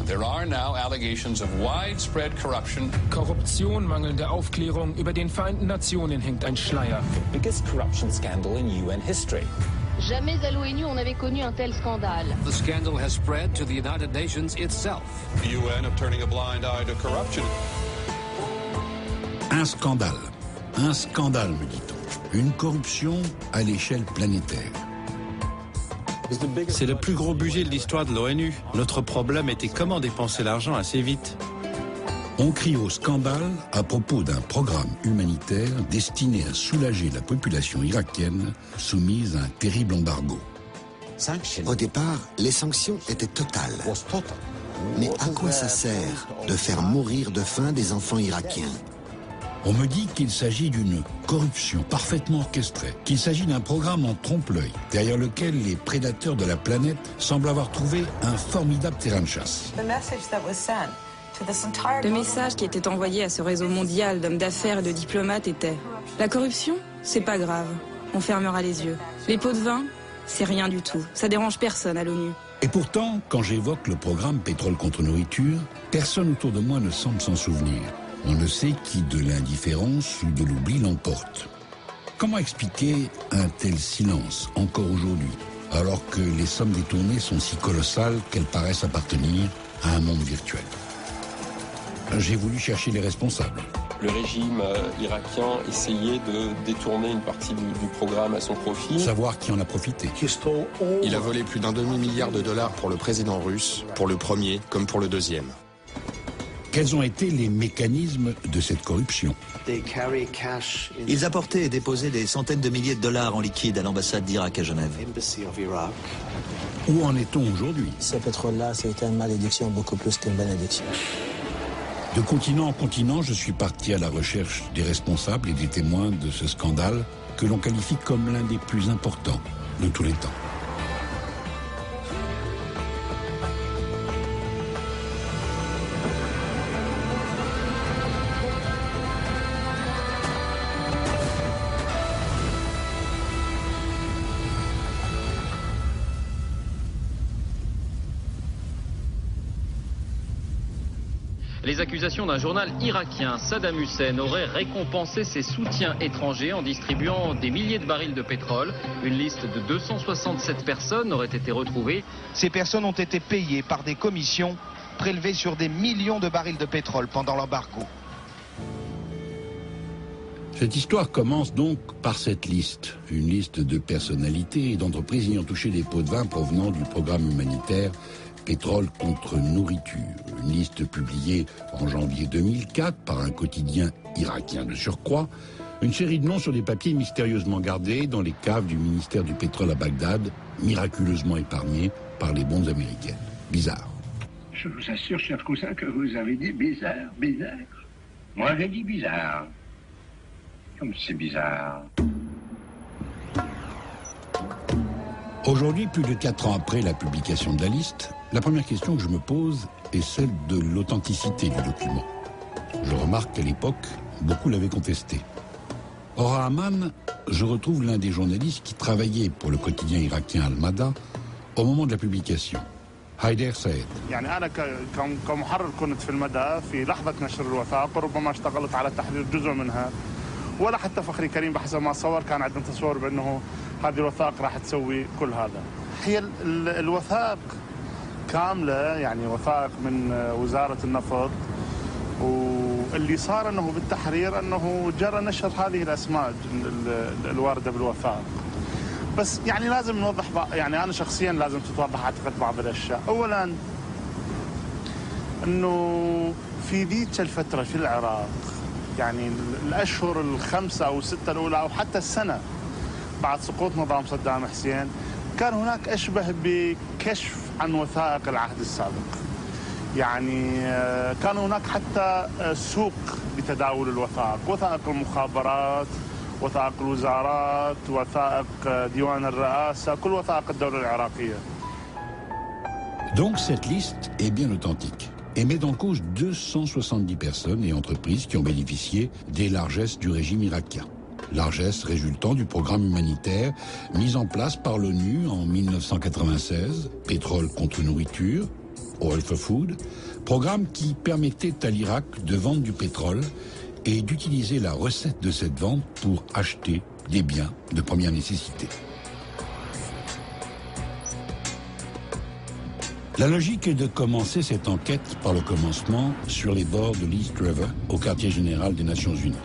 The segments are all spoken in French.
There are now allegations of widespread corruption. Korruption, mangelnde Aufklärung, über den Vereinten Nationen hängt ein Schleier. The biggest corruption scandal in UN history. Jamais à l'ONU on avait connu un tel scandale. The scandal has spread to the United Nations itself. The UN of turning a blind eye to corruption. Un scandale, me dit-on. Une corruption à l'échelle planétaire. C'est le plus gros budget de l'histoire de l'ONU. Notre problème était comment dépenser l'argent assez vite. On crie au scandale à propos d'un programme humanitaire destiné à soulager la population irakienne soumise à un terrible embargo. Au départ, les sanctions étaient totales. Mais à quoi ça sert de faire mourir de faim des enfants irakiens ? On me dit qu'il s'agit d'une corruption parfaitement orchestrée, qu'il s'agit d'un programme en trompe-l'œil, derrière lequel les prédateurs de la planète semblent avoir trouvé un formidable terrain de chasse. Le message qui était envoyé à ce réseau mondial d'hommes d'affaires et de diplomates était « La corruption, c'est pas grave, on fermera les yeux. Les pots de vin, c'est rien du tout, ça dérange personne à l'ONU. » Et pourtant, quand j'évoque le programme Pétrole contre nourriture, personne autour de moi ne semble s'en souvenir. On ne sait qui de l'indifférence ou de l'oubli l'emporte. Comment expliquer un tel silence, encore aujourd'hui, alors que les sommes détournées sont si colossales qu'elles paraissent appartenir à un monde virtuel? J'ai voulu chercher les responsables. Le régime irakien essayait de détourner une partie du programme à son profit. Savoir qui en a profité. Il a volé plus d'un demi-milliard de dollars pour le président russe, pour le premier comme pour le deuxième. Quels ont été les mécanismes de cette corruption? Ils apportaient et déposaient des centaines de milliers de dollars en liquide à l'ambassade d'Irak à Genève. Où en est-on aujourd'hui? Ce pétrole-là, c'était une malédiction beaucoup plus qu'une bénédiction. De continent en continent, je suis parti à la recherche des responsables et des témoins de ce scandale que l'on qualifie comme l'un des plus importants de tous les temps. Les accusations d'un journal irakien, Saddam Hussein, aurait récompensé ses soutiens étrangers en distribuant des milliers de barils de pétrole. Une liste de 267 personnes aurait été retrouvée. Ces personnes ont été payées par des commissions prélevées sur des millions de barils de pétrole pendant l'embargo. Cette histoire commence donc par cette liste. Une liste de personnalités et d'entreprises ayant touché des pots de vin provenant du programme humanitaire Pétrole contre nourriture, une liste publiée en janvier 2004 par un quotidien irakien de surcroît, une série de noms sur des papiers mystérieusement gardés dans les caves du ministère du pétrole à Bagdad, miraculeusement épargnés par les bombes américaines. Bizarre. Je vous assure, cher cousin, que vous avez dit bizarre, bizarre. Moi, j'ai dit bizarre. Comme c'est bizarre. Aujourd'hui, plus de 4 ans après la publication de la liste, la première question que je me pose est celle de l'authenticité du document. Je remarque qu'à l'époque, beaucoup l'avaient contesté. Or, à Amman, je retrouve l'un des journalistes qui travaillait pour le quotidien irakien Al-Mada au moment de la publication. Haider Saed. أنا كمحرر كنت في المدى في لحظة نشر الوثائق وربما اشتغلت على تحرير جزء منها ولا حتى فخري كريم بحسب ما صور كان عندنا تصور بأنه هذه الوثائق راح تسوي كل هذا. هي الوثائق كاملة يعني وثائق من وزارة النفط واللي صار أنه بالتحرير أنه جرى نشر هذه الأسماء الواردة بالوثائق. بس يعني لازم نوضح يعني أنا شخصيا لازم تتوضح أعتقد بعض الأشياء. أولا أنه في ذيك الفترة في العراق يعني الأشهر الخمسة أو الستة الأولى أو حتى السنة بعد سقوط نظام صدام حسين كان هناك أشبه بكشف عن وثائق العهد السابق. يعني كان هناك حتى سوق لتداول الوثائق، وثائق المخابرات، وثائق الوزارات، وثائق ديوان الرئاسة، كل وثائق الدولة العراقية. Donc cette liste est bien authentique et met en cause 270 personnes et entreprises qui ont bénéficié des largesses du régime irakien. Largesses résultant du programme humanitaire mis en place par l'ONU en 1996, Pétrole contre nourriture, Oil for Food, programme qui permettait à l'Irak de vendre du pétrole et d'utiliser la recette de cette vente pour acheter des biens de première nécessité. La logique est de commencer cette enquête par le commencement sur les bords de l'East River, au quartier général des Nations Unies.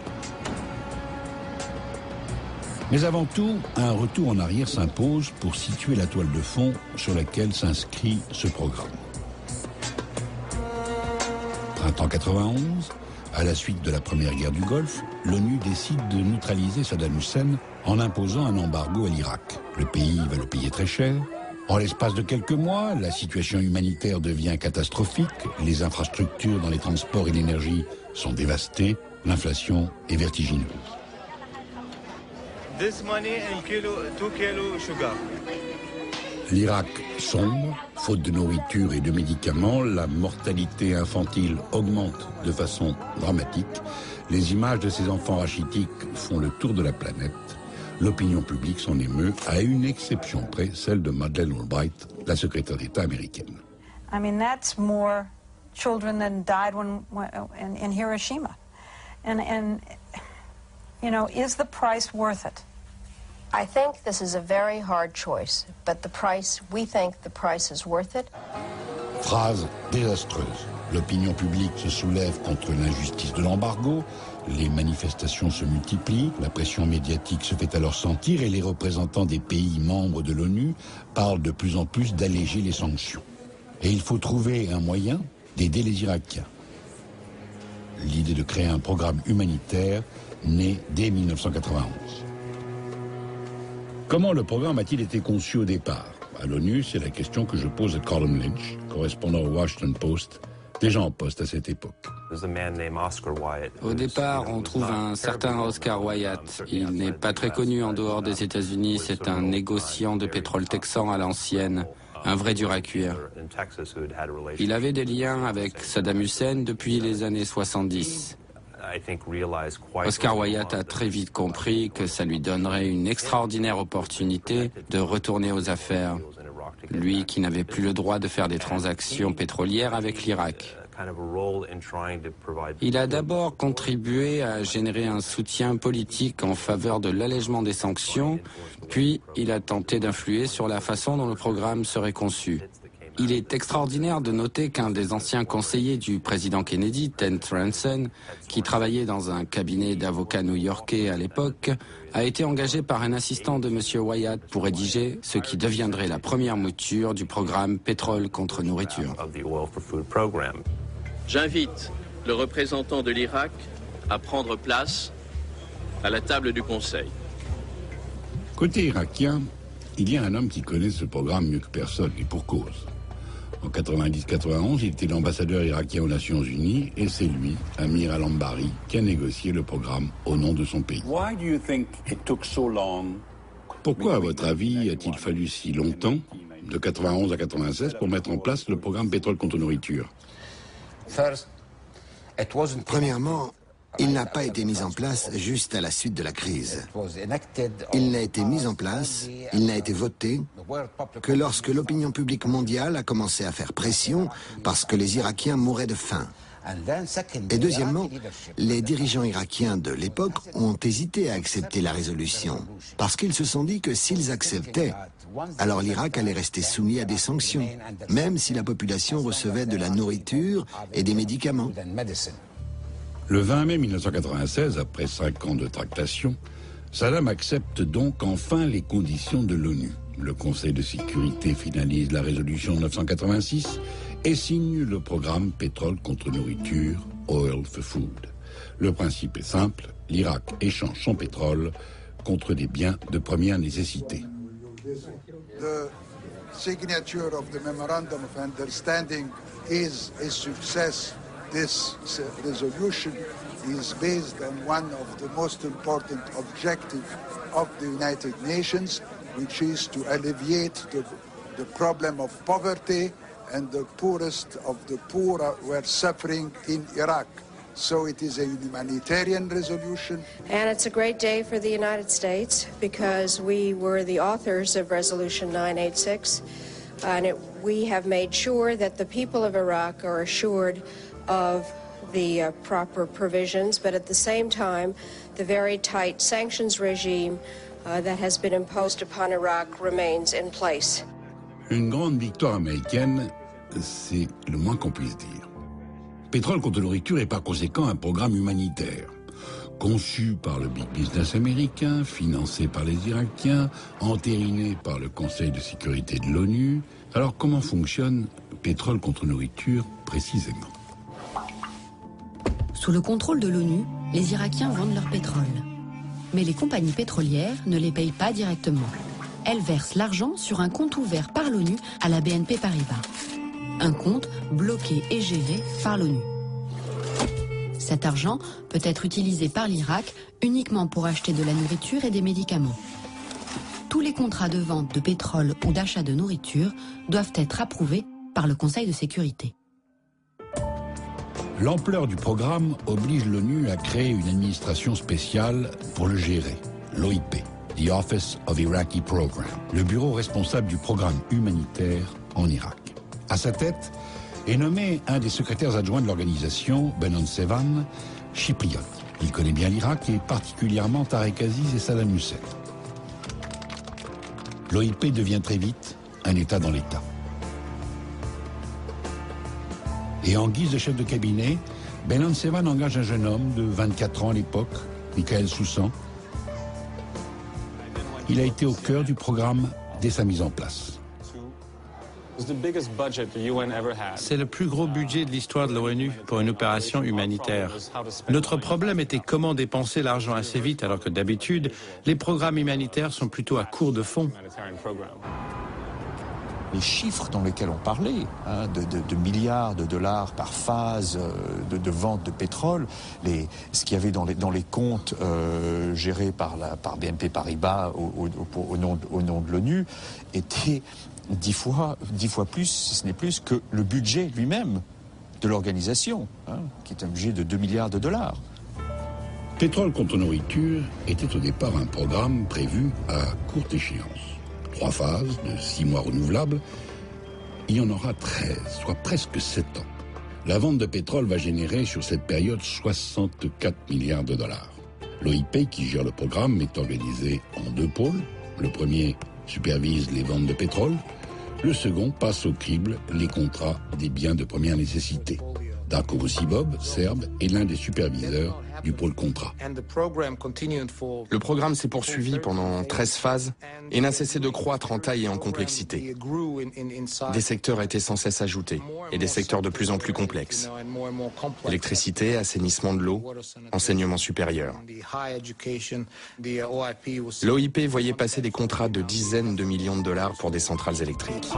Mais avant tout, un retour en arrière s'impose pour situer la toile de fond sur laquelle s'inscrit ce programme. Printemps 91, à la suite de la première guerre du Golfe, l'ONU décide de neutraliser Saddam Hussein en imposant un embargo à l'Irak. Le pays va le payer très cher. En l'espace de quelques mois, la situation humanitaire devient catastrophique, les infrastructures dans les transports et l'énergie sont dévastées, l'inflation est vertigineuse. L'Irak sombre, faute de nourriture et de médicaments, la mortalité infantile augmente de façon dramatique, les images de ces enfants rachitiques font le tour de la planète. L'opinion publique s'en émeut, à une exception près, celle de Madeleine Albright, la secrétaire d'État américaine. I mean, that's more children than died in Hiroshima. And, you know, is the price worth it? I think this is a very hard choice, but we think the price is worth it. Phrase désastreuse. L'opinion publique se soulève contre l'injustice de l'embargo, les manifestations se multiplient, la pression médiatique se fait alors sentir et les représentants des pays membres de l'ONU parlent de plus en plus d'alléger les sanctions. Et il faut trouver un moyen d'aider les Irakiens. L'idée de créer un programme humanitaire naît dès 1991. Comment le programme a-t-il été conçu au départ? À l'ONU, c'est la question que je pose à Colin Lynch, correspondant au Washington Post, déjà en poste à cette époque. Au départ, on trouve un certain Oscar Wyatt. Il n'est pas très connu en dehors des États-Unis. C'est un négociant de pétrole texan à l'ancienne, un vrai dur à cuire. Il avait des liens avec Saddam Hussein depuis les années 70. Oscar Wyatt a très vite compris que ça lui donnerait une extraordinaire opportunité de retourner aux affaires. Lui qui n'avait plus le droit de faire des transactions pétrolières avec l'Irak. Il a d'abord contribué à générer un soutien politique en faveur de l'allègement des sanctions, puis il a tenté d'influer sur la façon dont le programme serait conçu. Il est extraordinaire de noter qu'un des anciens conseillers du président Kennedy, Ted Ranson, qui travaillait dans un cabinet d'avocats new-yorkais à l'époque, a été engagé par un assistant de M. Wyatt pour rédiger ce qui deviendrait la première mouture du programme Pétrole contre nourriture. J'invite le représentant de l'Irak à prendre place à la table du Conseil. Côté irakien, il y a un homme qui connaît ce programme mieux que personne, et pour cause. En 90-91, il était l'ambassadeur irakien aux Nations Unies et c'est lui, Amir al-Ambari, qui a négocié le programme au nom de son pays. Pourquoi, à votre avis, a-t-il fallu si longtemps, de 91 à 96, pour mettre en place le programme Pétrole contre nourriture? Premièrement, il n'a pas été mis en place juste à la suite de la crise. Il n'a été mis en place, il n'a été voté que lorsque l'opinion publique mondiale a commencé à faire pression parce que les Irakiens mouraient de faim. Et deuxièmement, les dirigeants irakiens de l'époque ont hésité à accepter la résolution parce qu'ils se sont dit que s'ils acceptaient, alors l'Irak allait rester soumis à des sanctions, même si la population recevait de la nourriture et des médicaments. Le 20 mai 1996, après 5 ans de tractation, Saddam accepte donc enfin les conditions de l'ONU. Le Conseil de sécurité finalise la résolution 986 et signe le programme Pétrole contre nourriture, Oil for Food. Le principe est simple, l'Irak échange son pétrole contre des biens de première nécessité. The signature of the Memorandum of Understanding is a success. This resolution is based on one of the most important objectives of the United Nations, which is to alleviate the problem of poverty, and the poorest of the poor were suffering in Iraq. So it is a humanitarian resolution. And it's a great day for the United States because we were the authors of Resolution 986, we have made sure that the people of Iraq are assured of the proper provisions, but at the same time, the very tight sanctions regime that has been imposed upon Iraq remains in place. Une grande victoire américaine, c'est le moins qu'on puisse dire. Pétrole contre nourriture est par conséquent un programme humanitaire, conçu par le big business américain, financé par les Irakiens, entériné par le Conseil de sécurité de l'ONU. Alors comment fonctionne Pétrole contre nourriture précisément? Sous le contrôle de l'ONU, les Irakiens vendent leur pétrole. Mais les compagnies pétrolières ne les payent pas directement. Elles versent l'argent sur un compte ouvert par l'ONU à la BNP Paribas. Un compte bloqué et géré par l'ONU. Cet argent peut être utilisé par l'Irak uniquement pour acheter de la nourriture et des médicaments. Tous les contrats de vente de pétrole ou d'achat de nourriture doivent être approuvés par le Conseil de sécurité. L'ampleur du programme oblige l'ONU à créer une administration spéciale pour le gérer, l'OIP, The Office of Iraqi Program, le bureau responsable du programme humanitaire en Irak. À sa tête est nommé un des secrétaires adjoints de l'organisation, Benon Sevan, chypriote. Il connaît bien l'Irak et particulièrement Tarek Aziz et Saddam Hussein. L'OIP devient très vite un État dans l'État. Et en guise de chef de cabinet, Benon Sevan engage un jeune homme de 24 ans à l'époque, Michael Soussan. Il a été au cœur du programme dès sa mise en place. C'est le plus gros budget de l'histoire de l'ONU pour une opération humanitaire. Notre problème était comment dépenser l'argent assez vite, alors que d'habitude, les programmes humanitaires sont plutôt à court de fonds. Les chiffres dans lesquels on parlait, de milliards de dollars par phase de vente de pétrole, ce qu'il y avait dans les comptes gérés par BNP Paribas au nom de l'ONU, était 10 fois plus, si ce n'est plus, que le budget lui-même de l'organisation, qui est un budget de 2 milliards de dollars. Pétrole contre nourriture était au départ un programme prévu à courte échéance. 3 phases de 6 mois renouvelables, il y en aura 13, soit presque 7 ans. La vente de pétrole va générer sur cette période 64 milliards de dollars. L'OIP, qui gère le programme, est organisé en 2 pôles. Le premier supervise les ventes de pétrole. Le second passe au crible les contrats des biens de première nécessité. Darko Vucibob, serbe, est l'un des superviseurs du pôle contrat. Le programme s'est poursuivi pendant 13 phases et n'a cessé de croître en taille et en complexité. Des secteurs étaient sans cesse ajoutés et des secteurs de plus en plus complexes. Électricité, assainissement de l'eau, enseignement supérieur. L'OIP voyait passer des contrats de dizaines de millions de dollars pour des centrales électriques.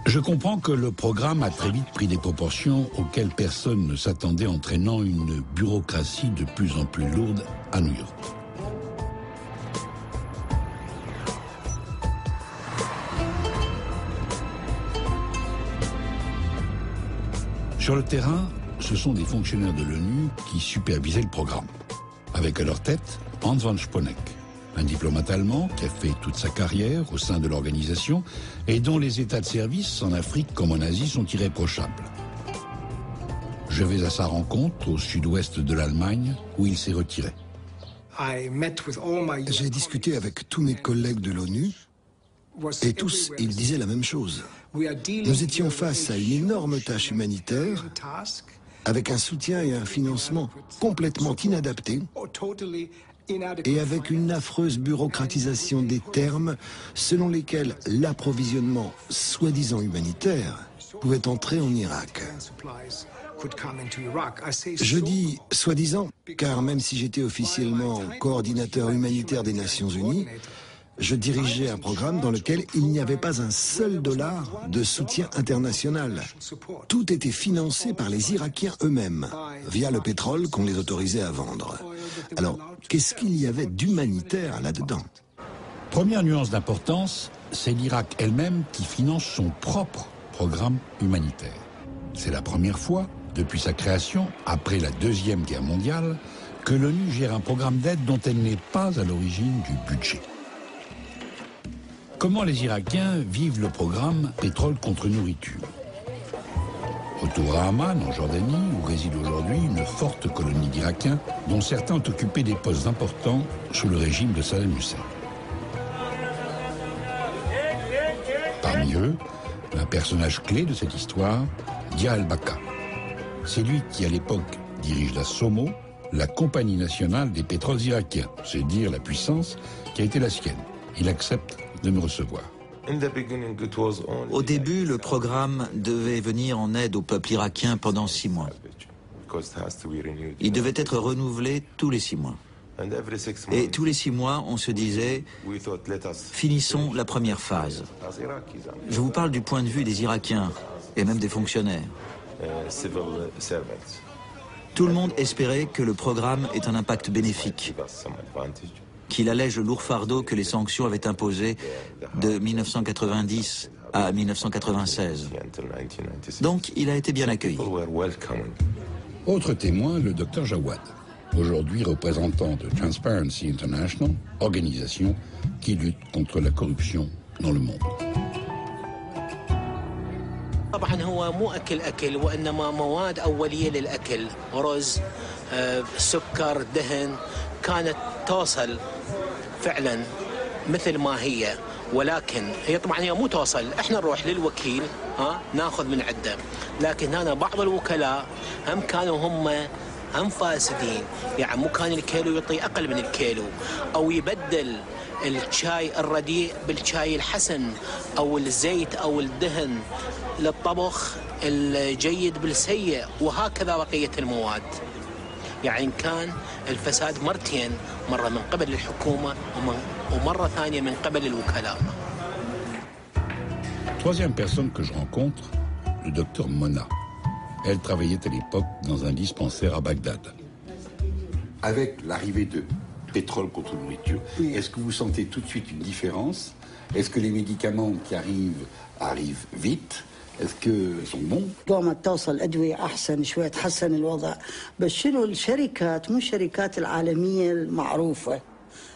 Je comprends que le programme a très vite pris des proportions auxquelles personne ne s'attendait, entraînant une bureaucratie de plus en plus lourde à New York. Sur le terrain, ce sont des fonctionnaires de l'ONU qui supervisaient le programme. Avec à leur tête Hans von Sponeck, un diplomate allemand qui a fait toute sa carrière au sein de l'organisation et dont les états de service en Afrique comme en Asie sont irréprochables. Je vais à sa rencontre au sud-ouest de l'Allemagne où il s'est retiré. J'ai discuté avec tous mes collègues de l'ONU et tous, ils disaient la même chose. Nous étions face à une énorme tâche humanitaire avec un soutien et un financement complètement inadaptés et avec une affreuse bureaucratisation des termes selon lesquels l'approvisionnement soi-disant humanitaire pouvait entrer en Irak. Je dis soi-disant, car même si j'étais officiellement coordinateur humanitaire des Nations Unies, je dirigeais un programme dans lequel il n'y avait pas un seul dollar de soutien international. Tout était financé par les Irakiens eux-mêmes, via le pétrole qu'on les autorisait à vendre. Alors, qu'est-ce qu'il y avait d'humanitaire là-dedans? Première nuance d'importance, c'est l'Irak elle-même qui finance son propre programme humanitaire. C'est la première fois, depuis sa création, après la Deuxième Guerre mondiale, que l'ONU gère un programme d'aide dont elle n'est pas à l'origine du budget. Comment les Irakiens vivent le programme pétrole contre nourriture? Retour à Amman, en Jordanie, où réside aujourd'hui une forte colonie d'Irakiens, dont certains ont occupé des postes importants sous le régime de Saddam Hussein. Parmi eux, un personnage clé de cette histoire, Dia al-Baka. C'est lui qui, à l'époque, dirige la SOMO, la Compagnie nationale des pétroles irakiens. C'est dire la puissance qui a été la sienne. Il accepte de nous recevoir. Au début, le programme devait venir en aide au peuple irakien pendant 6 mois. Il devait être renouvelé tous les 6 mois. Et tous les 6 mois, on se disait, finissons la première phase. Je vous parle du point de vue des Irakiens et même des fonctionnaires. Tout le monde espérait que le programme ait un impact bénéfique, qu'il allège le lourd fardeau que les sanctions avaient imposé de 1990 à 1996. Donc, il a été bien accueilli. Autre témoin, le docteur Jawad, aujourd'hui représentant de Transparency International, organisation qui lutte contre la corruption dans le monde. طبعا هو مو أكل وإنما مواد أولية للأكل، رز، سكر، دهن، كانت توصل فعلا مثل ما هي، ولكن هي طبعا هي مو توصل، احنا نروح للوكيل ناخذ من عنده، لكن هنا بعض الوكلاء هم كانوا هم فاسدين، يعني مو كان الكيلو يعطي أقل من الكيلو، أو يبدل الشاي الرديء بالشاي الحسن أو الزيت أو الدهن للطبخ الجيد بالسيء، وهكذا بقية المواد. يعني كان الفساد مرتين، مرة من قبل الحكومة ومرة ثانية من قبل الوكلاء. Troisième personne que je rencontre, le docteur Mona. Elle travaillait à l'époque dans un dispensaire à Bagdad. Avec l'arrivée de pétrole contre nourriture, est-ce que vous sentez tout de suite une différence? Est-ce que les médicaments qui arrivent vite? Est-ce qu'ils sont bons؟ قامت توصل أدوية أحسن شوية، تحسن الوضع، بس شنو الشركات مو الشركات العالمية المعروفة،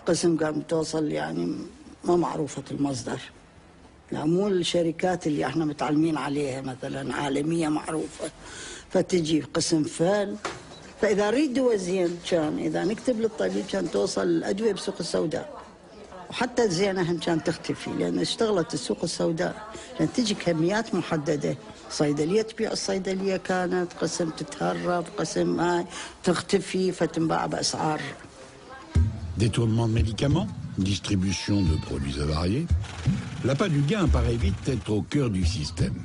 قسم قامت توصل يعني ما معروفة المصدر، لا مو الشركات اللي احنا متعلمين عليها مثلا عالمية معروفة، فتجي قسم فال، فإذا نريد دواء زين كان إذا نكتب للطبيب كان توصل الأدوية بسوق السوداء. وحتى الزينة هم كان تختفي لأن اشتغلت السوق السوداء كان تجي كميات محددة، صيدلية تبيع الصيدلية كانت، قسم تتهرب، قسم هاي تختفي فتنباع بأسعار. Détournement de médicaments, distribution de produits avariés, l'appât du gain paraît vite être au cœur du système.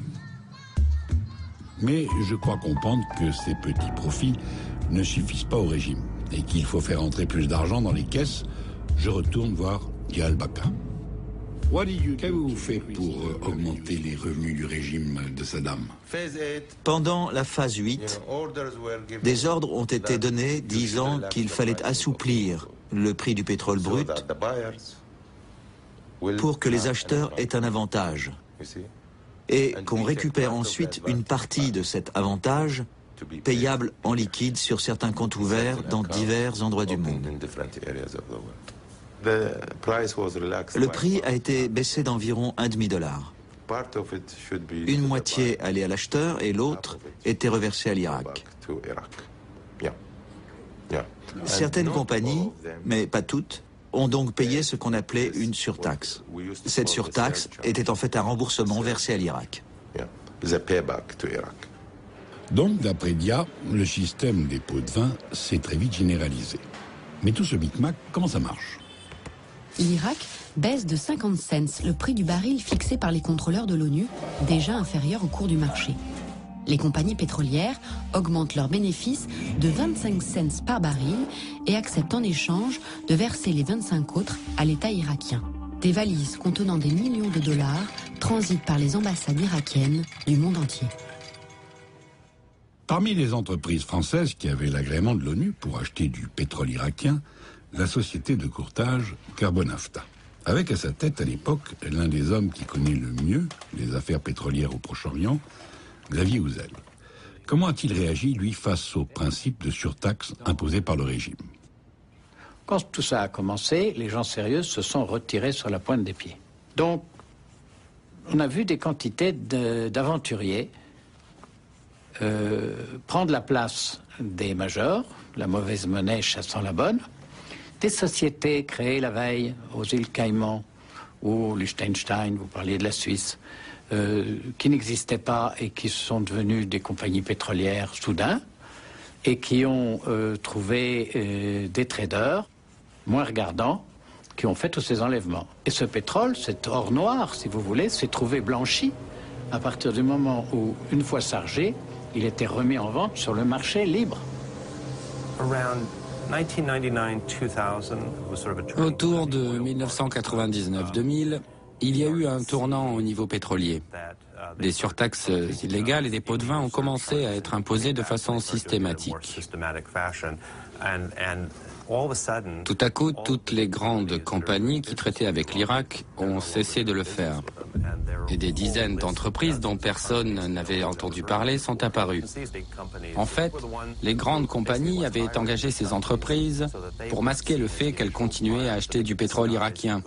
Mais je crois comprendre que ces petits profits ne suffisent pas au régime et qu'il faut faire entrer plus d'argent dans les caisses. Je retourne voir Dia al-Baka. Qu'avez-vous fait pour augmenter les revenus du régime de Saddam? Pendant la phase 8, des ordres ont été donnés disant qu'il fallait assouplir le prix du pétrole brut pour que les acheteurs aient un avantage et qu'on récupère ensuite une partie de cet avantage payable en liquide sur certains comptes ouverts dans divers endroits du monde. Le prix a été baissé d'environ $1,5. Une moitié allait à l'acheteur et l'autre était reversée à l'Irak. Certaines compagnies, mais pas toutes, ont donc payé ce qu'on appelait une surtaxe. Cette surtaxe était en fait un remboursement versé à l'Irak. Donc, d'après Dia, le système des pots de vin s'est très vite généralisé. Mais tout ce micmac, comment ça marche? L'Irak baisse de 50 cents le prix du baril fixé par les contrôleurs de l'ONU, déjà inférieur au cours du marché. Les compagnies pétrolières augmentent leurs bénéfices de 25 cents par baril et acceptent en échange de verser les 25 autres à l'État irakien. Des valises contenant des millions de dollars transitent par les ambassades irakiennes du monde entier. Parmi les entreprises françaises qui avaient l'agrément de l'ONU pour acheter du pétrole irakien, la société de courtage Carbonafta. Avec à sa tête à l'époque l'un des hommes qui connaît le mieux les affaires pétrolières au Proche-Orient, Xavier Ouzel. Comment a-t-il réagi, lui, face au principe de surtaxe imposé par le régime? Quand tout ça a commencé, les gens sérieux se sont retirés sur la pointe des pieds. Donc, on a vu des quantités d'aventuriers prendre la place des majors, la mauvaise monnaie chassant la bonne, des sociétés créées la veille aux îles Caïmans ou Liechtenstein, vous parliez de la Suisse, qui n'existaient pas et qui sont devenues des compagnies pétrolières soudain, et qui ont trouvé des traders moins regardants qui ont fait tous ces enlèvements. Et ce pétrole, cet or noir, si vous voulez, s'est trouvé blanchi à partir du moment où, une fois chargé, il était remis en vente sur le marché libre. Autour de 1999-2000, il y a eu un tournant au niveau pétrolier. Des surtaxes illégales et des pots de vin ont commencé à être imposés de façon systématique. Tout à coup, toutes les grandes compagnies qui traitaient avec l'Irak ont cessé de le faire. Et des dizaines d'entreprises dont personne n'avait entendu parler sont apparues. En fait, les grandes compagnies avaient engagé ces entreprises pour masquer le fait qu'elles continuaient à acheter du pétrole irakien.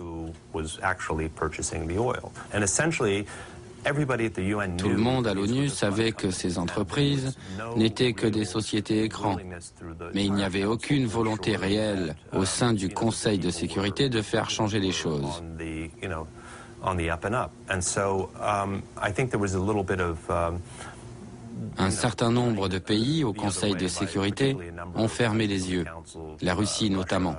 Tout le monde à l'ONU savait que ces entreprises n'étaient que des sociétés écrans, mais il n'y avait aucune volonté réelle au sein du Conseil de sécurité de faire changer les choses. Un certain nombre de pays au Conseil de sécurité ont fermé les yeux, la Russie notamment.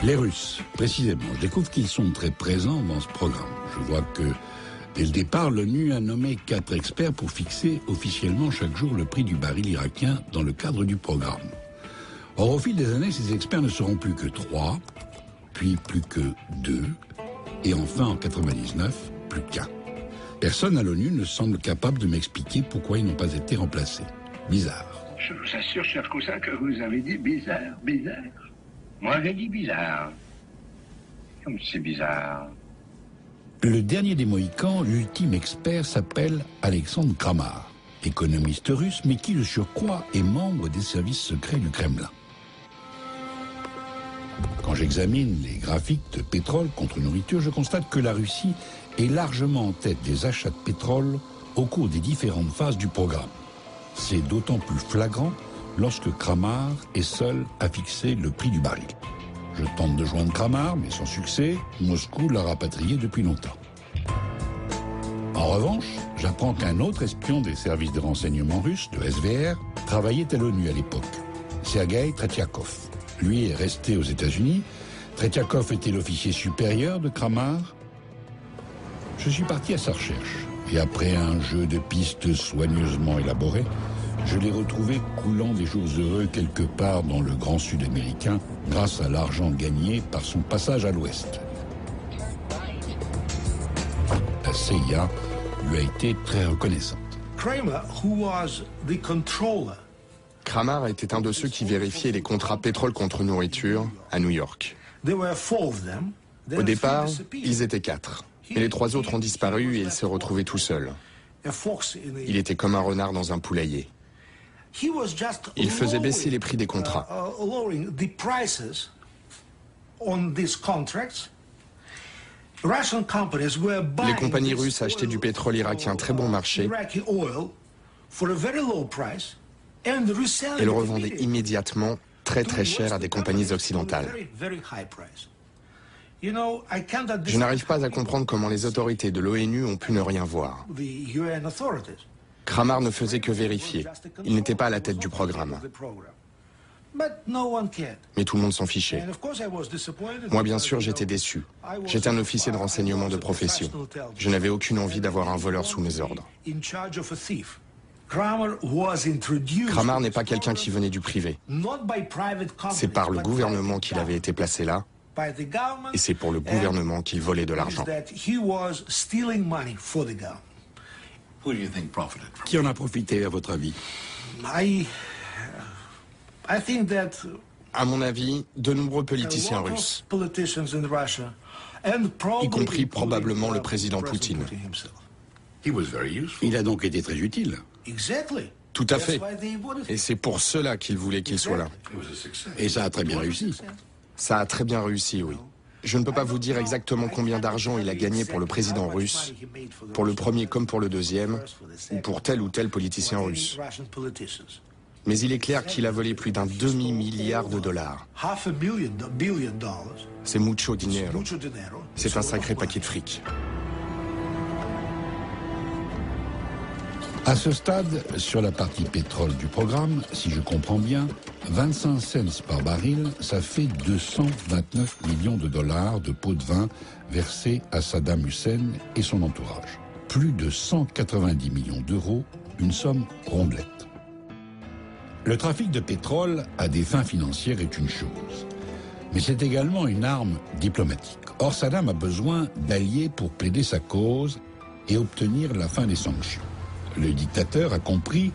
Les Russes, précisément. Je découvre qu'ils sont très présents dans ce programme. Je vois que, dès le départ, l'ONU a nommé 4 experts pour fixer officiellement chaque jour le prix du baril irakien dans le cadre du programme. Or, au fil des années, ces experts ne seront plus que 3, puis plus que 2, et enfin, en 99, plus qu'un. Personne à l'ONU ne semble capable de m'expliquer pourquoi ils n'ont pas été remplacés. Bizarre. Je vous assure, cher cousin, que vous avez dit bizarre, bizarre. Moi, j'ai dit bizarre. Comme c'est bizarre. Le dernier des Mohicans, l'ultime expert, s'appelle Alexandre Kramar, économiste russe, mais qui, de surcroît, est membre des services secrets du Kremlin. Quand j'examine les graphiques de pétrole contre nourriture, je constate que la Russie est largement en tête des achats de pétrole au cours des différentes phases du programme. C'est d'autant plus flagrant lorsque Kramar est seul à fixer le prix du baril. Je tente de joindre Kramar, mais sans succès, Moscou l'a rapatrié depuis longtemps. En revanche, j'apprends qu'un autre espion des services de renseignement russes, de SVR, travaillait à l'ONU à l'époque, Sergueï Tretiakov. Lui est resté aux États-Unis. Tretiakov était l'officier supérieur de Kramar. Je suis parti à sa recherche, et après un jeu de pistes soigneusement élaboré, je l'ai retrouvé coulant des jours heureux quelque part dans le grand sud américain grâce à l'argent gagné par son passage à l'ouest. La CIA lui a été très reconnaissante. Kramar était un de ceux qui vérifiaient les contrats pétrole contre nourriture à New York. Au départ, ils étaient 4. Mais les 3 autres ont disparu et il s'est retrouvé tout seul. Il était comme un renard dans un poulailler. Il faisait baisser les prix des contrats. Les compagnies russes achetaient du pétrole irakien très bon marché et le revendaient immédiatement très très cher à des compagnies occidentales. Je n'arrive pas à comprendre comment les autorités de l'ONU ont pu ne rien voir. Kramar ne faisait que vérifier. Il n'était pas à la tête du programme. Mais tout le monde s'en fichait. Moi, bien sûr, j'étais déçu. J'étais un officier de renseignement de profession. Je n'avais aucune envie d'avoir un voleur sous mes ordres. Kramar n'est pas quelqu'un qui venait du privé. C'est par le gouvernement qu'il avait été placé là, et c'est pour le gouvernement qu'il volait de l'argent. Qui en a profité, à votre avis? À mon avis, de nombreux politiciens russes, y compris probablement le président Poutine. Il a donc été très utile. Tout à fait. Et c'est pour cela qu'il voulait qu'il soit là. Et ça a très bien réussi. Ça a très bien réussi, oui. Je ne peux pas vous dire exactement combien d'argent il a gagné pour le président russe, pour le premier comme pour le deuxième, ou pour tel ou tel politicien russe. Mais il est clair qu'il a volé plus d'un demi-milliard de dollars. C'est mucho dinero. C'est un sacré paquet de fric. À ce stade, sur la partie pétrole du programme, si je comprends bien, 25 cents par baril, ça fait 229 millions de dollars de pots de vin versés à Saddam Hussein et son entourage. Plus de 190 millions d'euros, une somme rondelette. Le trafic de pétrole à des fins financières est une chose, mais c'est également une arme diplomatique. Or, Saddam a besoin d'alliés pour plaider sa cause et obtenir la fin des sanctions. Le dictateur a compris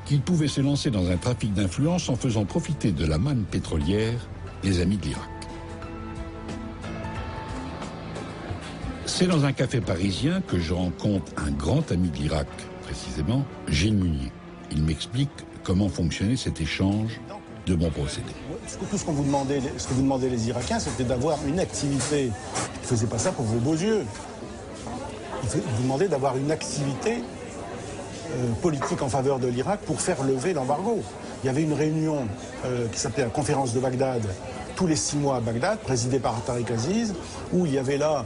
qu'il pouvait se lancer dans un trafic d'influence en faisant profiter de la manne pétrolière les amis de l'Irak. C'est dans un café parisien que je rencontre un grand ami de l'Irak, précisément Gilles Munier. Il m'explique comment fonctionnait cet échange de bons procédés. Tout ce que vous demandaient les Irakiens, c'était d'avoir une activité. Ils ne faisaient pas ça pour vos beaux yeux. Ils vous demandaient d'avoir une activité politique en faveur de l'Irak pour faire lever l'embargo. Il y avait une réunion qui s'appelait la conférence de Bagdad, tous les 6 mois à Bagdad, présidée par Tariq Aziz, où il y avait là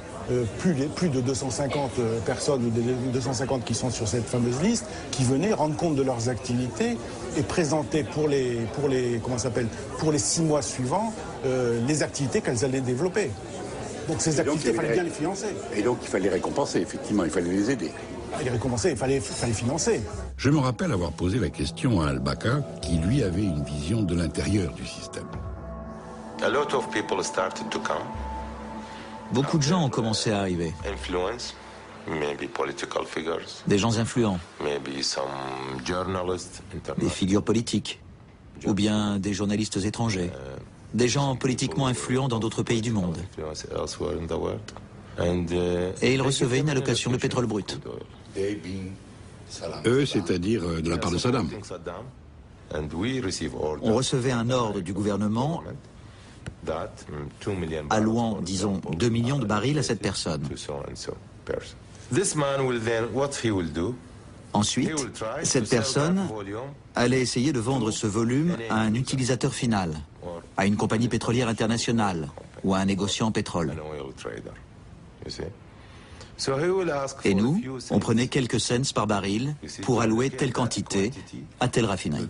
plus de 250 personnes, ou des 250 qui sont sur cette fameuse liste, qui venaient rendre compte de leurs activités et présenter pour les 6 mois suivants les activités qu'elles allaient développer. Donc ces activités, il fallait bien les financer. Et donc il fallait récompenser, effectivement, il fallait les aider. Les récompenser, il fallait financer. Je me rappelle avoir posé la question à Al-Baka, qui lui avait une vision de l'intérieur du système. Beaucoup de gens ont commencé à arriver. Des gens influents, des figures politiques, ou bien des journalistes étrangers, des gens politiquement influents dans d'autres pays du monde. Et ils recevaient une allocation de pétrole brut. Eux, c'est-à-dire de la part de Saddam. On recevait un ordre du gouvernement allouant, disons, 2 millions de barils à cette personne. Ensuite, cette personne allait essayer de vendre ce volume à un utilisateur final, à une compagnie pétrolière internationale ou à un négociant en pétrole. Et nous, on prenait quelques cents par baril pour allouer telle quantité à telle raffinerie.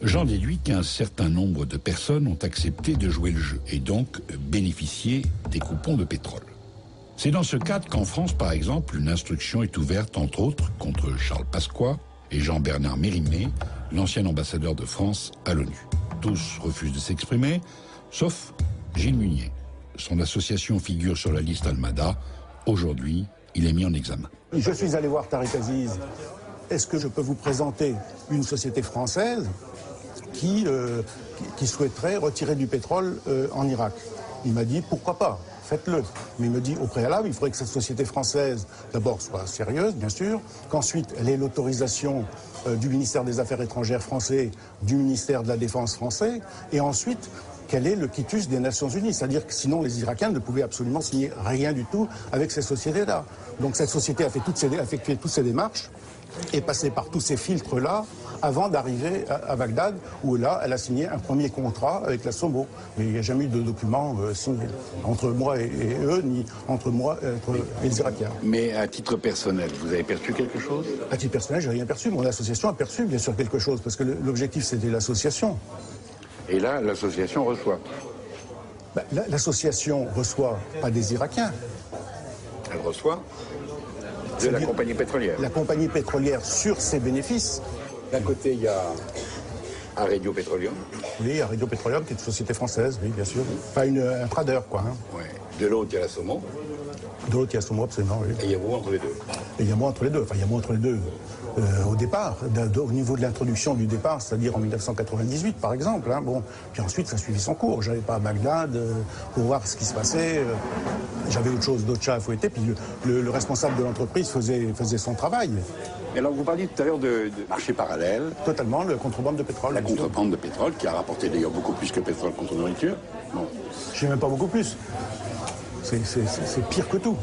J'en déduis qu'un certain nombre de personnes ont accepté de jouer le jeu et donc bénéficier des coupons de pétrole. C'est dans ce cadre qu'en France, par exemple, une instruction est ouverte, entre autres, contre Charles Pasqua et Jean-Bernard Mérimée, l'ancien ambassadeur de France à l'ONU. Tous refusent de s'exprimer, sauf Gilles Munier. Son association figure sur la liste Al-Mada. Aujourd'hui, il est mis en examen. Je suis allé voir Tariq Aziz. Est-ce que je peux vous présenter une société française qui souhaiterait retirer du pétrole en Irak? Il m'a dit pourquoi pas, faites-le. Mais il me dit au préalable, il faudrait que cette société française d'abord soit sérieuse, bien sûr, qu'ensuite elle ait l'autorisation du ministère des Affaires étrangères français, du ministère de la Défense français, et ensuite quel est le quitus des Nations Unies. C'est-à-dire que sinon les Irakiens ne pouvaient absolument signer rien du tout avec ces sociétés-là. Donc cette société a effectué toutes ces démarches et passé par tous ces filtres-là avant d'arriver à Bagdad, où là, elle a signé un premier contrat avec la SOMO. Mais il n'y a jamais eu de document signé entre moi et eux, ni entre moi et les Irakiens. Mais à titre personnel, vous avez perçu quelque chose? À titre personnel, j'ai rien perçu. Mon association a perçu, bien sûr, quelque chose, parce que l'objectif, c'était l'association. Et là, l'association reçoit? L'association reçoit pas des Irakiens. Elle reçoit de la compagnie pétrolière. La compagnie pétrolière sur ses bénéfices. D'un côté, il y a Radio Petroleum. Oui, Radio Petroleum, qui est une société française, oui, bien sûr. Enfin, un trader, quoi. Hein. Ouais. De l'autre, il y a la SOMO. De l'autre, il y a la SOMO, absolument, oui. Et il y a vous entre les deux. Et il y a moi entre les deux. Enfin, il y a moi entre les deux au départ, au niveau de l'introduction du départ, c'est-à-dire en 1998, par exemple. Hein, bon. Puis ensuite, ça a suivi son cours. Je n'allais pas à Bagdad pour voir ce qui se passait. J'avais autre chose, d'autres chats à fouetter. Puis le responsable de l'entreprise faisait son travail. Et alors, vous parliez tout à l'heure de marché parallèle. Totalement, le contrebande de pétrole. La contrebande de pétrole, qui a rapporté d'ailleurs beaucoup plus que pétrole contre nourriture. Je sais même pas beaucoup plus. C'est pire que tout.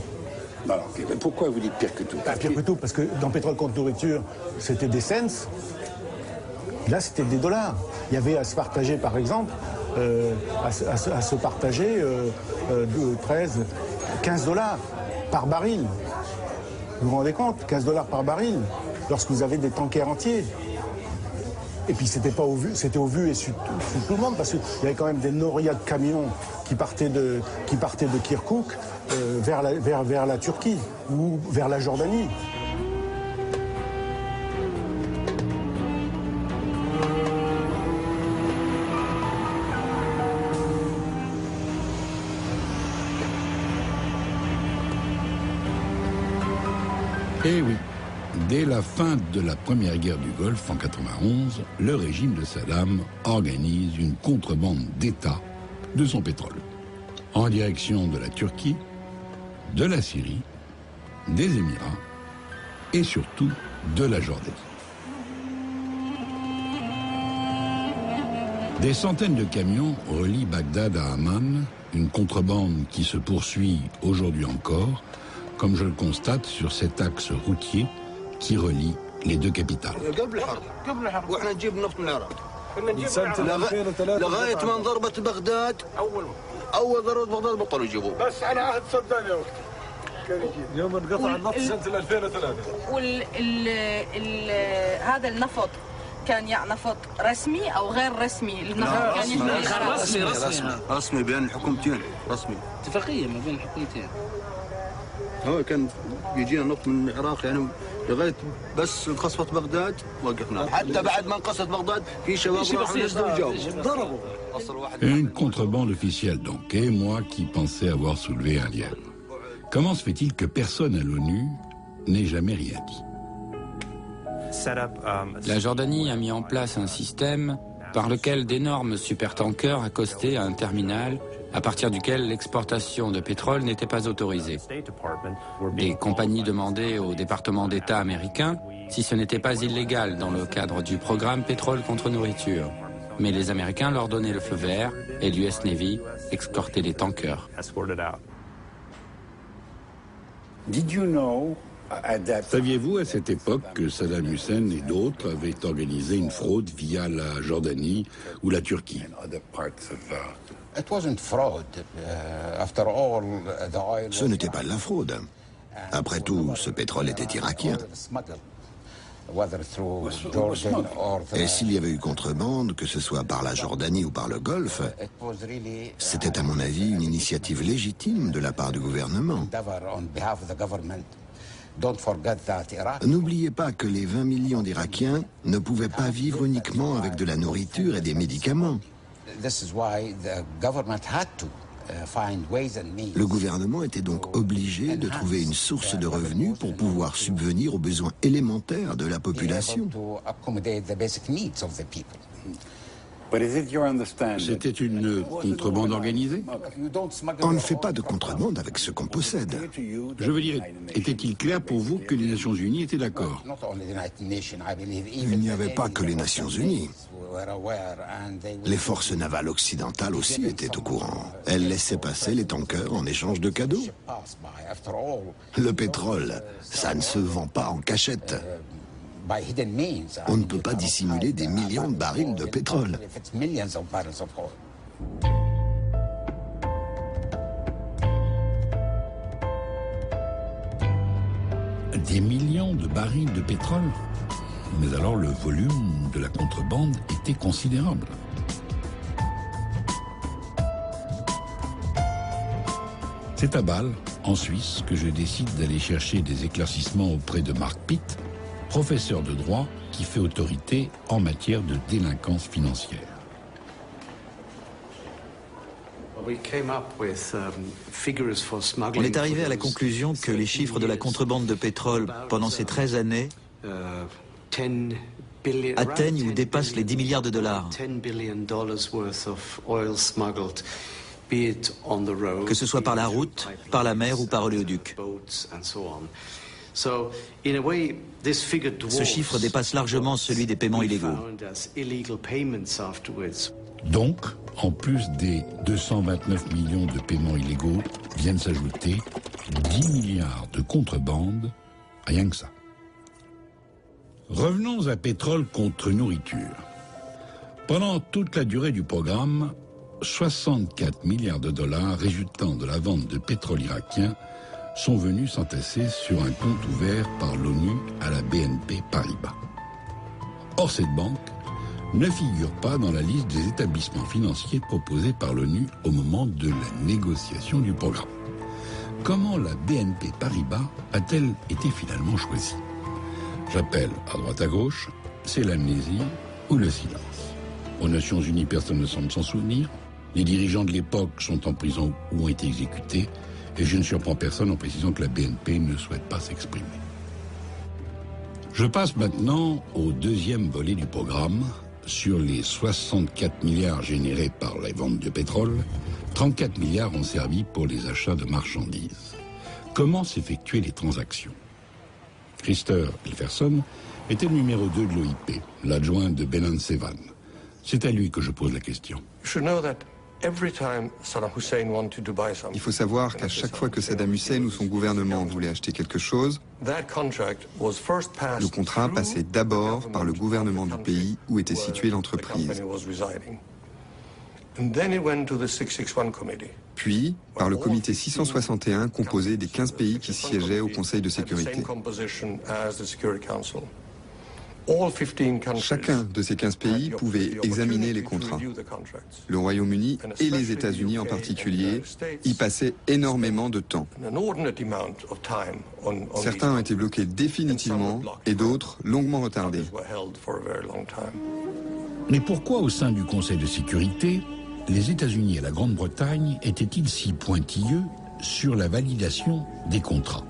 Alors, mais pourquoi vous dites pire que tout? Pire que tout, parce que dans pétrole contre nourriture, c'était des cents. Là, c'était des dollars. Il y avait à se partager, par exemple, à se partager 13, 15 dollars par baril. Vous vous rendez compte? 15 dollars par baril, lorsque vous avez des tankers entiers. Et puis c'était pas au vu, c'était au vu et sur tout le monde, parce qu'il y avait quand même des noria de camions qui partaient de Kirkouk vers la Turquie ou vers la Jordanie. Eh oui, dès la fin de la première guerre du Golfe en 91, le régime de Saddam organise une contrebande d'État de son pétrole, en direction de la Turquie, de la Syrie, des Émirats et surtout de la Jordanie. Des centaines de camions relient Bagdad à Amman, une contrebande qui se poursuit aujourd'hui encore, comme je le constate sur cet axe routier qui relie les deux capitales. لغايه ما انضربت بغداد اول ضربه بغداد بطلوا يجيبوه بس على عهد صدام يا وقت كان يجيب يوم انقطع النفط سنه 2003 هذا النفط كان يعني نفط رسمي او غير رسمي؟ النفط كان رسمي بين الحكومتين رسمي اتفاقيه ما بين الحكومتين. هو كان يجينا نفط من العراق يعني لغايه بس انقصفت بغداد وقفنا حتى بعد ما انقصفت بغداد في شباب راحوا نزلوا وجاوبوا ضربوا. Une contrebande officielle donc, et moi qui pensais avoir soulevé un lien. Comment se fait-il que personne à l'ONU n'ait jamais rien dit? La Jordanie a mis en place un système par lequel d'énormes supertankers accostaient à un terminal à partir duquel l'exportation de pétrole n'était pas autorisée. Des compagnies demandaient au département d'État américain si ce n'était pas illégal dans le cadre du programme pétrole contre nourriture. Mais les Américains leur donnaient le feu vert et l'US Navy escortait les tankers. Saviez-vous à cette époque que Saddam Hussein et d'autres avaient organisé une fraude via la Jordanie ou la Turquie? Ce n'était pas de la fraude. Après tout, ce pétrole était irakien. Et s'il y avait eu contrebande, que ce soit par la Jordanie ou par le Golfe, c'était à mon avis une initiative légitime de la part du gouvernement. N'oubliez pas que les 20 millions d'Irakiens ne pouvaient pas vivre uniquement avec de la nourriture et des médicaments. Le gouvernement était donc obligé de trouver une source de revenus pour pouvoir subvenir aux besoins élémentaires de la population. C'était une contrebande organisée? On ne fait pas de contrebande avec ce qu'on possède. Je veux dire, était-il clair pour vous que les Nations Unies étaient d'accord? Il n'y avait pas que les Nations Unies. Les forces navales occidentales aussi étaient au courant. Elles laissaient passer les tankers en échange de cadeaux. Le pétrole, ça ne se vend pas en cachette. On ne peut pas dissimuler des millions de barils de pétrole. Des millions de barils de pétrole? Mais alors le volume de la contrebande était considérable. C'est à Bâle, en Suisse, que je décide d'aller chercher des éclaircissements auprès de Marc Pitt, professeur de droit qui fait autorité en matière de délinquance financière. On est arrivé à la conclusion que les chiffres de la contrebande de pétrole pendant ces 13 années atteignent ou dépassent les 10 milliards de dollars. Que ce soit par la route, par la mer ou par oléoduc. Ce chiffre dépasse largement celui des paiements illégaux. Donc, en plus des 229 millions de paiements illégaux, viennent s'ajouter 10 milliards de contrebande, rien que ça. Revenons à pétrole contre nourriture. Pendant toute la durée du programme, 64 milliards de dollars résultant de la vente de pétrole irakien sont venus s'entasser sur un compte ouvert par l'ONU à la BNP Paribas. Or, cette banque ne figure pas dans la liste des établissements financiers proposés par l'ONU au moment de la négociation du programme. Comment la BNP Paribas a-t-elle été finalement choisie? J'appelle à droite à gauche, c'est l'amnésie ou le silence. Aux Nations Unies, personne ne semble s'en souvenir. Les dirigeants de l'époque sont en prison ou ont été exécutés. Et je ne surprends personne en précisant que la BNP ne souhaite pas s'exprimer. Je passe maintenant au deuxième volet du programme. Sur les 64 milliards générés par les ventes de pétrole, 34 milliards ont servi pour les achats de marchandises. Comment s'effectuaient les transactions? Christer Elferson était le numéro 2 de l'OIP, l'adjoint de Benan Sevan. C'est à lui que je pose la question. Il faut savoir qu'à chaque fois que Saddam Hussein ou son gouvernement voulait acheter quelque chose, le contrat passait d'abord par le gouvernement du pays où était située l'entreprise, puis par le comité 661 composé des 15 pays qui siégeaient au Conseil de sécurité. Chacun de ces 15 pays pouvait examiner les contrats. Le Royaume-Uni et les États-Unis en particulier y passaient énormément de temps. Certains ont été bloqués définitivement et d'autres longuement retardés. Mais pourquoi au sein du Conseil de sécurité, les États-Unis et la Grande-Bretagne étaient-ils si pointilleux sur la validation des contrats?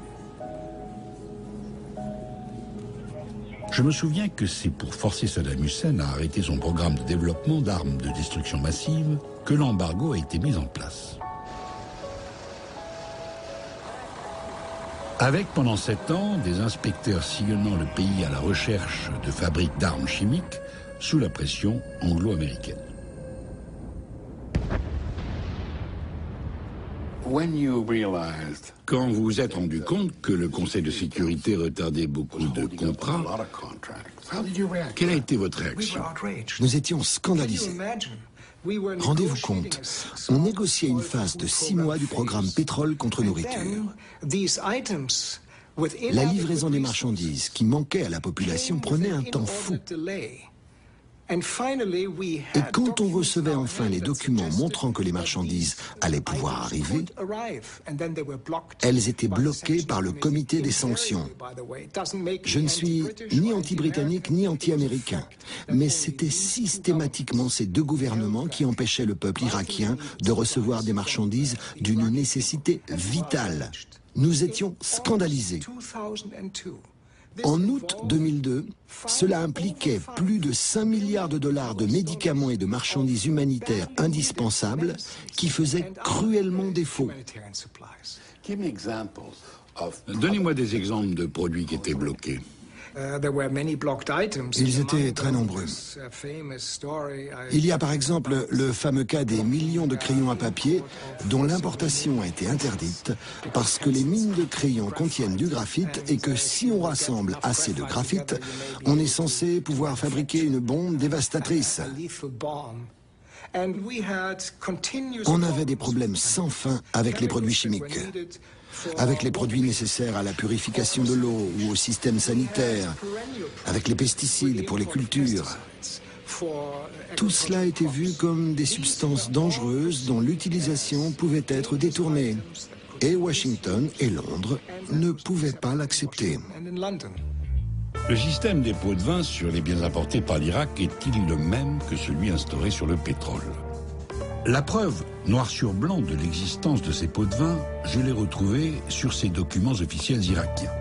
Je me souviens que c'est pour forcer Saddam Hussein à arrêter son programme de développement d'armes de destruction massive que l'embargo a été mis en place. Avec, pendant 7 ans, des inspecteurs sillonnant le pays à la recherche de fabriques d'armes chimiques sous la pression anglo-américaine. Quand vous vous êtes rendu compte que le Conseil de sécurité retardait beaucoup de contrats, quelle a été votre réaction? Nous étions scandalisés. Rendez-vous compte, on négociait une phase de 6 mois du programme pétrole contre nourriture. La livraison des marchandises qui manquaient à la population prenait un temps fou. Et quand on recevait enfin les documents montrant que les marchandises allaient pouvoir arriver, elles étaient bloquées par le comité des sanctions. Je ne suis ni anti-britannique ni anti-américain, mais c'était systématiquement ces deux gouvernements qui empêchaient le peuple irakien de recevoir des marchandises d'une nécessité vitale. Nous étions scandalisés. En août 2002, cela impliquait plus de 5 milliards de dollars de médicaments et de marchandises humanitaires indispensables qui faisaient cruellement défaut. Donnez-moi des exemples de produits qui étaient bloqués. Ils étaient très nombreux. Il y a par exemple le fameux cas des millions de crayons à papier dont l'importation a été interdite parce que les mines de crayons contiennent du graphite et que si on rassemble assez de graphite, on est censé pouvoir fabriquer une bombe dévastatrice. On avait des problèmes sans fin avec les produits chimiques, avec les produits nécessaires à la purification de l'eau ou au système sanitaire, avec les pesticides pour les cultures. Tout cela était vu comme des substances dangereuses dont l'utilisation pouvait être détournée. Et Washington et Londres ne pouvaient pas l'accepter. Le système des pots de vin sur les biens importés par l'Irak est-il le même que celui instauré sur le pétrole? La preuve, noir sur blanc, de l'existence de ces pots de vin, je l'ai retrouvée sur ces documents officiels irakiens.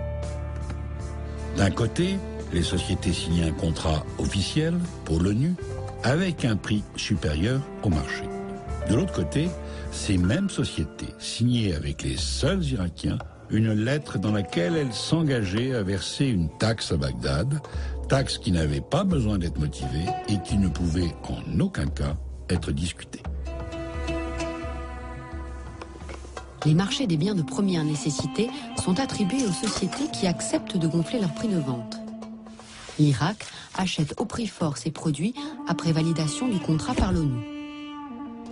D'un côté, les sociétés signaient un contrat officiel pour l'ONU avec un prix supérieur au marché. De l'autre côté, ces mêmes sociétés signaient avec les seuls Irakiens une lettre dans laquelle elle s'engageait à verser une taxe à Bagdad, taxe qui n'avait pas besoin d'être motivée et qui ne pouvait en aucun cas être discutée. Les marchés des biens de première nécessité sont attribués aux sociétés qui acceptent de gonfler leur prix de vente. L'Irak achète au prix fort ses produits après validation du contrat par l'ONU.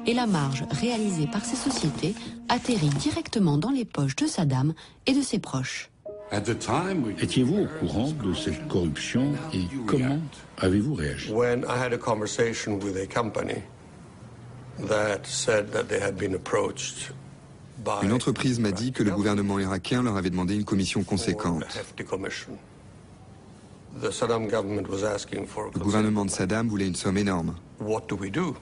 Et la marge réalisée par ces sociétés atterrit directement dans les poches de Saddam et de ses proches. Étiez-vous au courant de cette corruption et comment avez-vous réagi? When I had a conversation with a company that said that they had been approached by Une entreprise m'a dit que le gouvernement irakien leur avait demandé une commission conséquente. The Saddam government was asking for Le gouvernement de Saddam voulait une somme énorme. what do we do?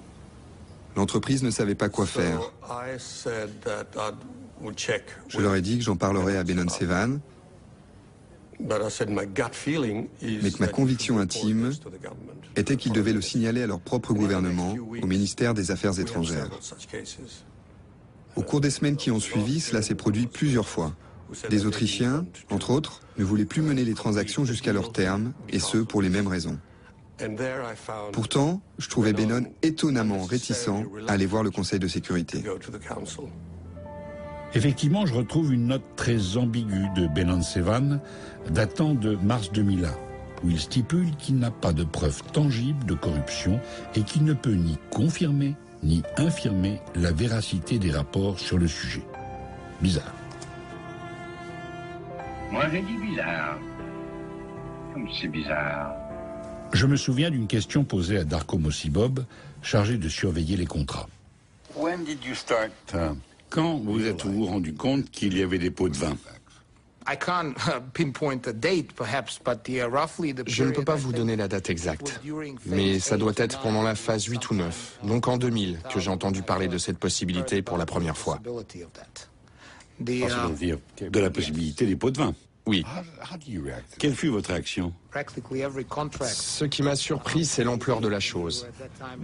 L'entreprise ne savait pas quoi faire. I said that I would check. Je leur ai dit que j'en parlerai à Benon Sevan, But I said my gut feeling is mais que ma that conviction you should intime report this to the government. était qu'ils devaient le signaler à leur propre gouvernement, au ministère des Affaires We have étrangères. several such cases. Au cours des semaines qui ont suivi, cela s'est produit plusieurs fois. Des Autrichiens, entre autres, ne voulaient plus mener les transactions jusqu'à leur terme, et ce, pour les mêmes raisons. And there I found Pourtant, je trouvais Benon étonnamment réticent à aller voir le Conseil de sécurité. go to the council. Effectivement, je retrouve une note très ambiguë de Benon Sevan datant de mars 2001, où il stipule qu'il n'a pas de preuves tangibles de corruption et qu'il ne peut ni confirmer ni infirmer la véracité des rapports sur le sujet. Bizarre. Moi, j'ai dit bizarre. Comme c'est bizarre. Je me souviens d'une question posée à Darko Mosibob, chargé de surveiller les contrats. When did you start? Quand vous êtes-vous rendu compte qu'il y avait des pots de vin? Je ne peux pas vous donner la date exacte, mais ça doit être pendant la phase 8 ou 9, donc en 2000, que j'ai entendu parler de cette possibilité pour la première fois. C'est-à-dire de la possibilité des pots de vin? Oui. Quelle fut votre réaction? Ce qui m'a surpris, c'est l'ampleur de la chose.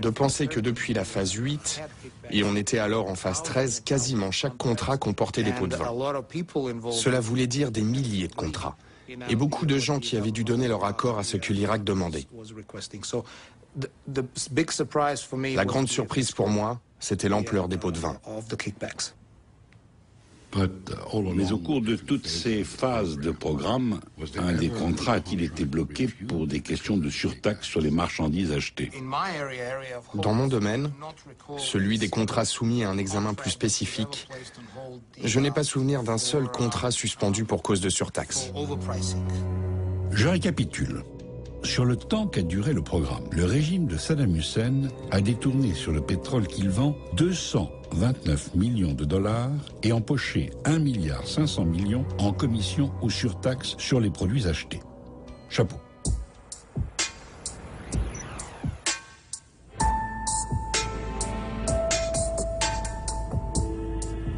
De penser que depuis la phase 8, et on était alors en phase 13, quasiment chaque contrat comportait des pots de vin. Cela voulait dire des milliers de contrats. Et beaucoup de gens qui avaient dû donner leur accord à ce que l'Irak demandait. La grande surprise pour moi, c'était l'ampleur des pots de vin. Mais au cours de toutes ces phases de programme, un des contrats a-t-il été bloqué pour des questions de surtaxe sur les marchandises achetées? Dans mon domaine, celui des contrats soumis à un examen plus spécifique, je n'ai pas souvenir d'un seul contrat suspendu pour cause de surtaxe. Je récapitule. Sur le temps qu'a duré le programme, le régime de Saddam Hussein a détourné sur le pétrole qu'il vend 229 millions de dollars et empoché 1,5 milliard en commissions ou surtaxes sur les produits achetés. Chapeau.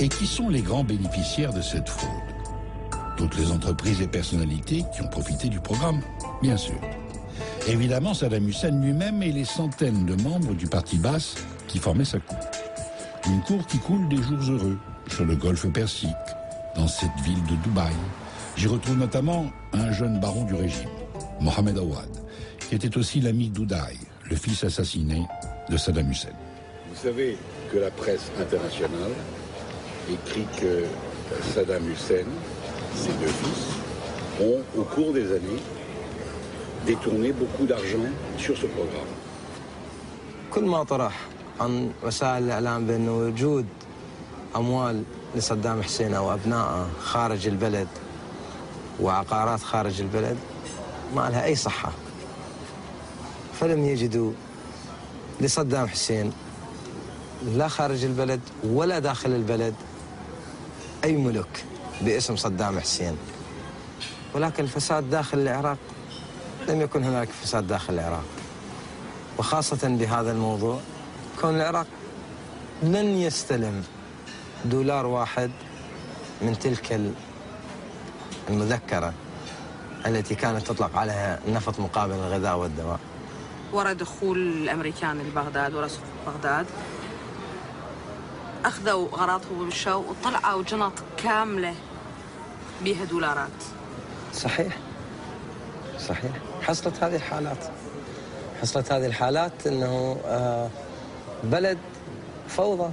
Et qui sont les grands bénéficiaires de cette fraude? Toutes les entreprises et personnalités qui ont profité du programme, bien sûr. Évidemment, Saddam Hussein lui-même et les centaines de membres du parti Baas qui formaient sa cour. Une cour qui coule des jours heureux sur le golfe Persique, dans cette ville de Dubaï. J'y retrouve notamment un jeune baron du régime, Mohamed Awad, qui était aussi l'ami d'Oudaï, le fils assassiné de Saddam Hussein. Vous savez que la presse internationale écrit que Saddam Hussein, ses deux fils, ont, au cours des années, détourné beaucoup d'argent sur ce programme. كل ما طرح عن وسائل الإعلام بأنه وجود أموال لصدام حسين أو أبنائه خارج البلد وعقارات خارج البلد ما لها أي صحة. فلم يجدوا لصدام حسين لا خارج البلد ولا داخل البلد أي ملك باسم صدام حسين. ولكن الفساد داخل العراق لم يكن هناك فساد داخل العراق. وخاصة بهذا الموضوع كون العراق لن يستلم دولار واحد من تلك المذكرة التي كانت تطلق عليها النفط مقابل الغذاء والدواء. ورا دخول الأمريكان لبغداد ورسول بغداد أخذوا غراضهم ومشوا وطلعوا جنط كاملة بها دولارات. صحيح صحيح. حصلت هذه الحالات انه بلد فوضى.